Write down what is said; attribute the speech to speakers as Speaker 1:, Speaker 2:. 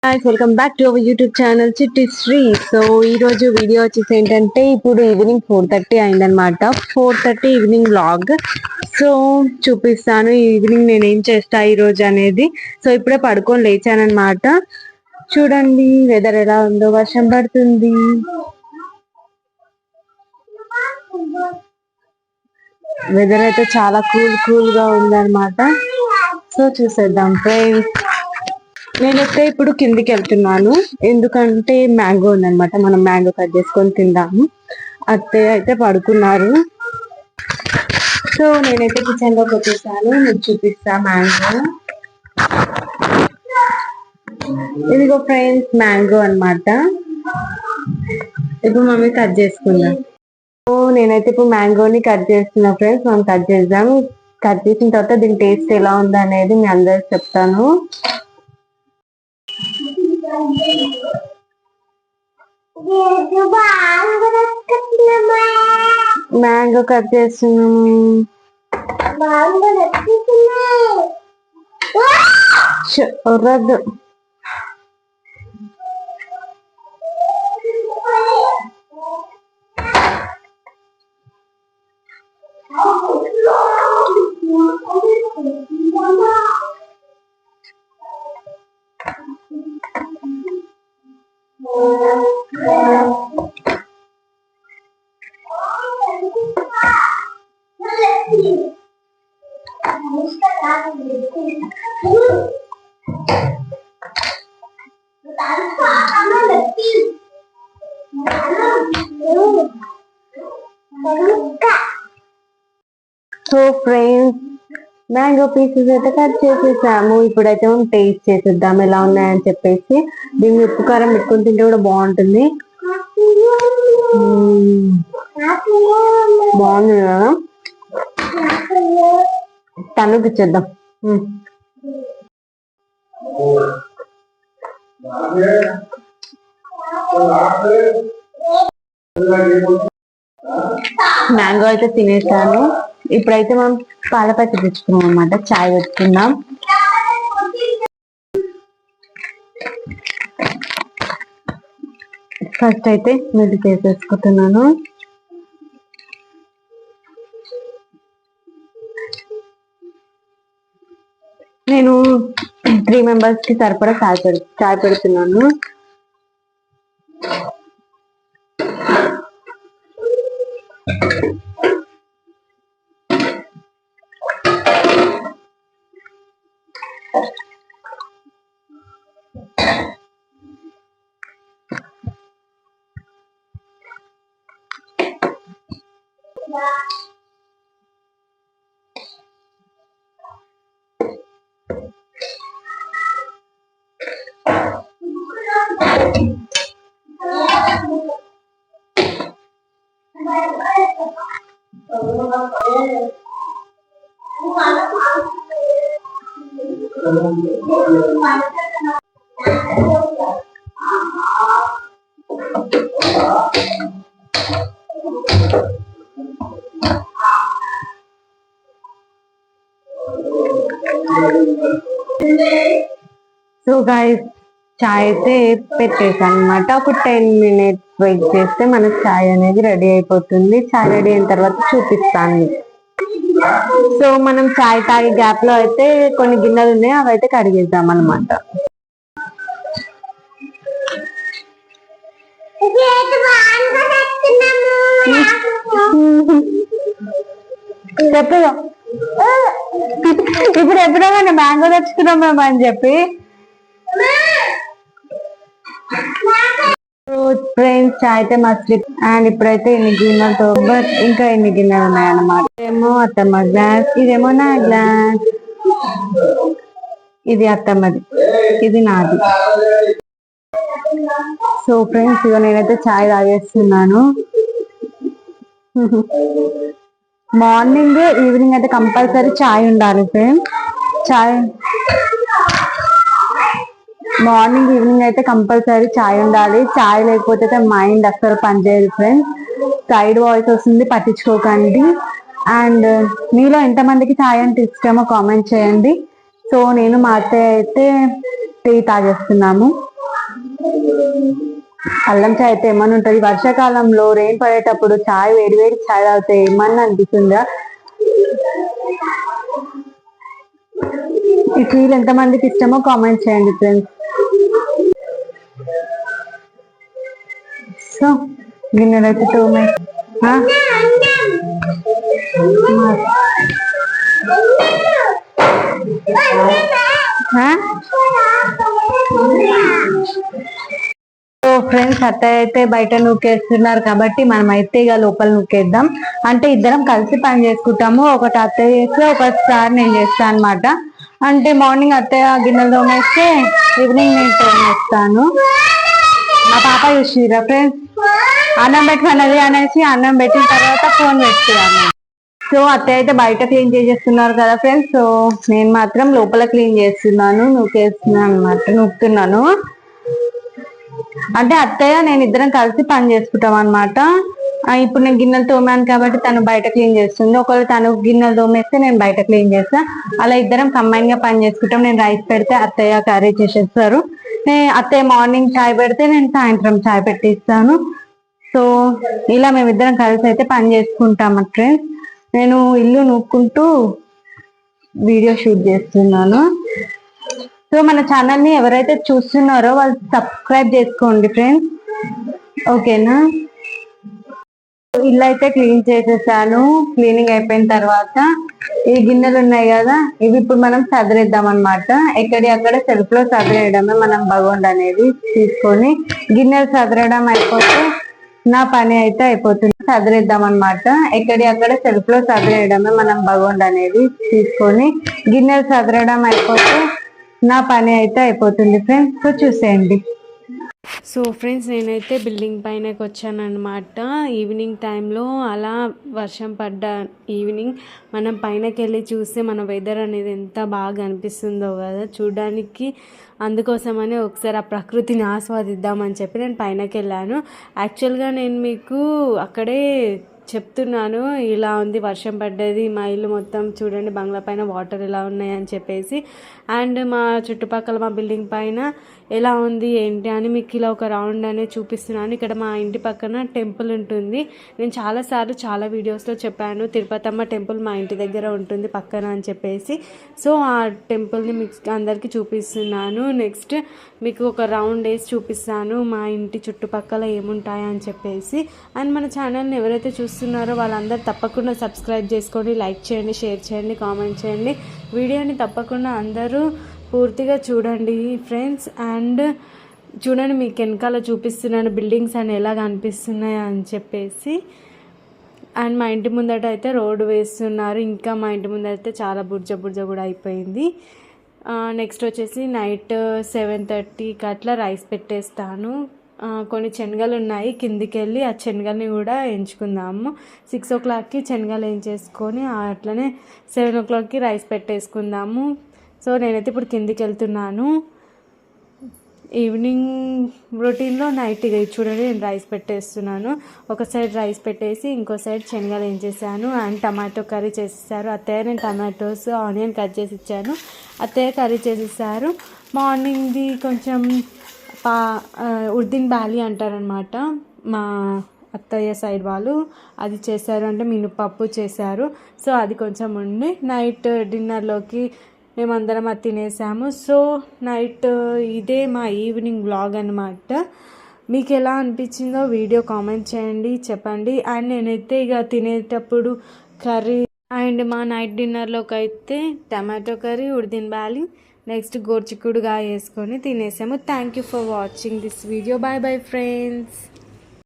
Speaker 1: Welcome back to our YouTube channel చిట్టి Shri. So ఈ రోజు వీడియో వచ్చేసి ఏంటంటే ఇప్పుడు ఈవినింగ్ 4:30 అయిందనమాట. 4:30 ఈవినింగ్ వ్లాగ్. సో చూపిస్తాను ఈవినింగ్ నేను ఏం చేస్తా ఈ రోజు అనేది. సో ఇప్పుడే పడుకొని లేచానమాట. చూడండి వెదర్ ఎలా ఉందో, వర్షం పడుతుంది. వెదర్ అయితే చాలా కూల్ గా ఉందన్నమాట. సో చూసేద్దాం ఫ్రెండ్స్. నేనైతే ఇప్పుడు కిందికి వెళ్తున్నాను, ఎందుకంటే మ్యాంగో ఉందనమాట. మనం మ్యాంగో కట్ చేసుకొని తిందాము. అత్తయ్య అయితే పడుకున్నారు. సో నేనైతే కిచెన్ లోకి వచ్చేసాను. మీకు చూపిస్తా మ్యాంగో. ఇదిగో ఫ్రెండ్స్ మ్యాంగో అనమాట. ఇప్పుడు మమ్మీ కట్ చేసుకుందాం. సో నేనైతే ఇప్పుడు మ్యాంగోని కట్ చేస్తున్నా ఫ్రెండ్స్. మనం కట్ చేద్దాం. కట్ చేసిన తర్వాత దీని టేస్ట్ ఎలా ఉంది అనేది మీ అందరికి చెప్తాను. మ్యాంగో కట్ చేస్తున్నాము. వద్దు. సో ఫ్రెండ్స్ మ్యాంగో పీసెస్ అయితే కట్ చేసేసాము. ఇప్పుడైతే మనం టేస్ట్ చేసేద్దాం ఎలా ఉన్నాయని చెప్పేసి. దీన్ని ఉప్పు కారం పెట్టుకుని తింటే కూడా బాగుంటుంది. బాగుంది కదా. తనుకి ఇచ్చేద్దాం. మ్యాంగో అయితే తినేసాను. ఇప్పుడైతే మనం పాలపచ్చి తెచ్చుకున్నాం అనమాట. చాయ్ పెట్టుకుందాం. ఫస్ట్ అయితే మిల్క్ చేసేసుకుంటున్నాను. నేను 3 members కి సరిపడా చాయ్ పెడుతున్నాను. సో గైస్ చాయ్ అయితే పెట్టేసాను అనమాట. ఒక 10 minutes వెయిట్ చేస్తే మనకు చాయ్ అనేది రెడీ అయిపోతుంది. చాయ్ రెడీ అయిన తర్వాత చూపిస్తాను. సో మనం చాయ్ తాగే గ్యాప్ లో అయితే కొన్ని గిన్నెలు ఉన్నాయి, అవి అయితే కడిగేద్దాం అనమాట. చెప్పు ఇప్పుడు ఎప్పుడో మనం మ్యాంగో తెచ్చుకున్నాం అని చెప్పి. ఫ్రెండ్స్ చాయ్ అయితే మస్తు. అండ్ ఇప్పుడైతే ఎన్ని గిన్నెలతో ఇంకా ఎన్ని గిన్నెలు ఉన్నాయన్నమాట. ఇదేమో అత్తమ్మ గ్లాస్, ఇదేమో నా గ్లాస్, ఇది అత్తమ్మది, ఇది నాది. సో ఫ్రెండ్స్ ఇక నేనైతే చాయ్ తాగేస్తున్నాను. మార్నింగ్ ఈవినింగ్ అయితే కంపల్సరీ చాయ్ ఉండాలి ఫ్రెండ్స్. మార్నింగ్ ఈవినింగ్ అయితే కంపల్సరీ చాయ్ ఉండాలి. చాయ్ లేకపోతే మైండ్ అస్సలు పనిచేయదు ఫ్రెండ్స్. సైడ్ వాయిస్ వస్తుంది, పట్టించుకోకండి. అండ్ మీలో ఎంతమందికి చాయ్ అంటే ఇష్టమో కామెంట్ చేయండి. సో నేను మా అత్తయ్య అయితే టీ తాగేస్తున్నాము. అల్లం చాయ్ అయితే ఏమన్నా ఉంటుంది, వర్షాకాలంలో రెయిన్ పడేటప్పుడు చాయ్ వేడి వేడి చాయ్ తాగితే ఏమన్నా అనిపిస్తుందా? ఈ ఫీల్ ఎంతమందికి ఇష్టమో కామెంట్ చేయండి ఫ్రెండ్స్. సో గిన్నెలైతే తోమే ఫ్రెండ్స్, అత్తయ్య అయితే బయట నూకేస్తున్నారు కాబట్టి మనం అయితే ఇక లోపల నూకేద్దాం. అంటే ఇద్దరం కలిసి పని చేసుకుంటాము, ఒకటి అత్తయ్య చేస్తే ఒకసారి నేను చేస్తాను అనమాట. అంటే మార్నింగ్ అత్తయ్య గిన్నెలు తోమేస్తే ఈవినింగ్ నేను తోమేస్తాను. మా పాప చూసిరా ఫ్రెండ్స్, అన్నం పెట్టమన్నది అనేసి అన్నం పెట్టిన తర్వాత ఫోన్ పెట్టుకున్నాను. సో అత్తయ్య అయితే బయట క్లీన్ చేసేస్తున్నారు కదా ఫ్రెండ్స్, సో నేను మాత్రం లోపల క్లీన్ చేస్తున్నాను, నూకేస్తున్నాను అనమాట, నూకుతున్నాను. అంటే అత్తయ్య నేను ఇద్దరం కలిసి పని చేసుకుంటాం అనమాట. ఇప్పుడు నేను గిన్నెలు తోమాను కాబట్టి తను బయట క్లీన్ చేస్తుంది, ఒకవేళ తను గిన్నెలు తోమేస్తే నేను బయట క్లీన్ చేస్తా. అలా ఇద్దరం కంబైన్ గా పని చేసుకుంటాం. నేను రైస్ పెడితే అత్తయ్య కర్రీ చేసేస్తారు, అత్తయ్య మార్నింగ్ చాయ్ పెడితే నేను సాయంత్రం చాయ్ పెట్టిస్తాను. సో ఇలా మేమిద్దరం కలిసి అయితే పని చేసుకుంటాం ఫ్రెండ్స్. నేను ఇల్లు నూక్కుంటూ వీడియో షూట్ చేస్తున్నాను. సో మన ఛానల్ని ఎవరైతే చూస్తున్నారో వాళ్ళు సబ్స్క్రైబ్ చేసుకోండి ఫ్రెండ్స్, ఓకేనా? ఇల్లు అయితే క్లీన్ చేసేసాను. క్లీనింగ్ అయిపోయిన తర్వాత ఈ గిన్నెలు ఉన్నాయి కదా, ఇవి ఇప్పుడు మనం సదిరేద్దాం అనమాట. ఎక్కడి అక్కడ సెల్ఫ్ లో సదిరేయడమే మనం బగోండ్ అనేది తీసుకొని, గిన్నెలు సదరడం అయిపోతే నా పని అయితే అయిపోతుంది. సదిరేద్దాం అనమాట. ఎక్కడి అక్కడ సెల్ఫ్ లో సదిరేయడమే మనం బగోండ్ అనేది తీసుకొని, గిన్నెలు సదరడం అయిపోతే నా పని అయితే అయిపోతుంది ఫ్రెండ్స్. సో చూసేయండి. సో ఫ్రెండ్స్, నేనైతే బిల్డింగ్ పైనకి వచ్చాను అనమాట. ఈవినింగ్ టైంలో అలా వర్షం పడ్డ ఈవినింగ్ మనం పైనకి వెళ్ళి చూస్తే మన వెదర్ అనేది ఎంత బాగా అనిపిస్తుందో కదా చూడడానికి. అందుకోసమని ఒకసారి ఆ ప్రకృతిని ఆస్వాదిద్దామని చెప్పి నేను పైనకి వెళ్ళాను. యాక్చువల్గా నేను మీకు అక్కడే చెప్తున్నాను, ఇలా ఉంది, వర్షం పడ్డది, మా ఇల్లు మొత్తం చూడండి బంగ్లా పైన వాటర్ ఎలా ఉన్నాయి అని చెప్పేసి, అండ్ మా చుట్టుపక్కల మా బిల్డింగ్ పైన ఎలా ఉంది ఏంటి అని మీకు ఇలా ఒక రౌండ్ అనేది చూపిస్తున్నాను. ఇక్కడ మా ఇంటి పక్కన టెంపుల్ ఉంటుంది. నేను చాలాసార్లు చాలా వీడియోస్లో చెప్పాను, తిరుపతమ్మ టెంపుల్ మా ఇంటి దగ్గర ఉంటుంది పక్కన అని చెప్పేసి. సో ఆ టెంపుల్ని మీకు అందరికీ చూపిస్తున్నాను. నెక్స్ట్ మీకు ఒక రౌండ్ వేసి చూపిస్తాను మా ఇంటి చుట్టుపక్కల ఏముంటాయి అని చెప్పేసి. అండ్ మన ఛానల్ని ఎవరైతే చూస్తున్నారో వాళ్ళందరూ తప్పకుండా సబ్స్క్రైబ్ చేసుకోండి, లైక్ చేయండి, షేర్ చేయండి, కామెంట్ చేయండి. వీడియోని తప్పకుండా అందరూ పూర్తిగా చూడండి ఫ్రెండ్స్. అండ్ చూడండి, మీకు వెనకాల చూపిస్తున్నాను బిల్డింగ్స్ అని ఎలా కనిపిస్తున్నాయి అని చెప్పేసి. అండ్ మా ఇంటి ముందట అయితే రోడ్డు వేస్తున్నారు. ఇంకా మా ఇంటి ముందర అయితే చాలా బుర్జ కూడా అయిపోయింది. నెక్స్ట్ వచ్చేసి నైట్ 7:30కి అట్లా రైస్ పెట్టేస్తాను. కొన్ని శనగలు ఉన్నాయి, కిందికి వెళ్ళి ఆ శనగల్ని కూడా ఎంచుకుందాము. 6 o'clockకి శనగలు వేయించేసుకొని అట్లనే 7 o'clockకి రైస్ పెట్టేసుకుందాము. సో నేనైతే ఇప్పుడు కిందికి వెళ్తున్నాను. ఈవినింగ్ రొటీన్లో నైట్ ఇక చూడండి, నేను రైస్ పెట్టేస్తున్నాను. ఒక సైడ్ రైస్ పెట్టేసి ఇంకో సైడ్ శనగలు వేయించేసాను. అండ్ టమాటో కర్రీ చేసేసారు అత్తయ్య. నేను టమాటోస్ ఆనియన్ కట్ చేసి ఇచ్చాను, అత్తయ్య కర్రీ చేసేసారు. మార్నింగ్ది కొంచెం ఉర్దిన్ బాలి అంటారనమాట మా అత్తయ్య సైడ్ వాళ్ళు, అది చేశారు, అంటే మినపప్పు చేశారు. సో అది కొంచెం ఉండి నైట్ డిన్నర్లోకి మేమందరం అది తినేసాము. సో నైట్ ఇదే మా ఈవినింగ్ వ్లాగ్ అనమాట. మీకు ఎలా అనిపించిందో వీడియో కామెంట్ చేయండి, చెప్పండి. అండ్ నేనైతే ఇక తినేటప్పుడు కర్రీ అండ్ మా నైట్ డిన్నర్లోకి అయితే టమాటో కర్రీ, ఉర్దిన్ బాలి, నెక్స్ట్ గోర్చిక్కుడుగా వేసుకొని తినేసాము. Thank you for watching this video. Bye bye friends.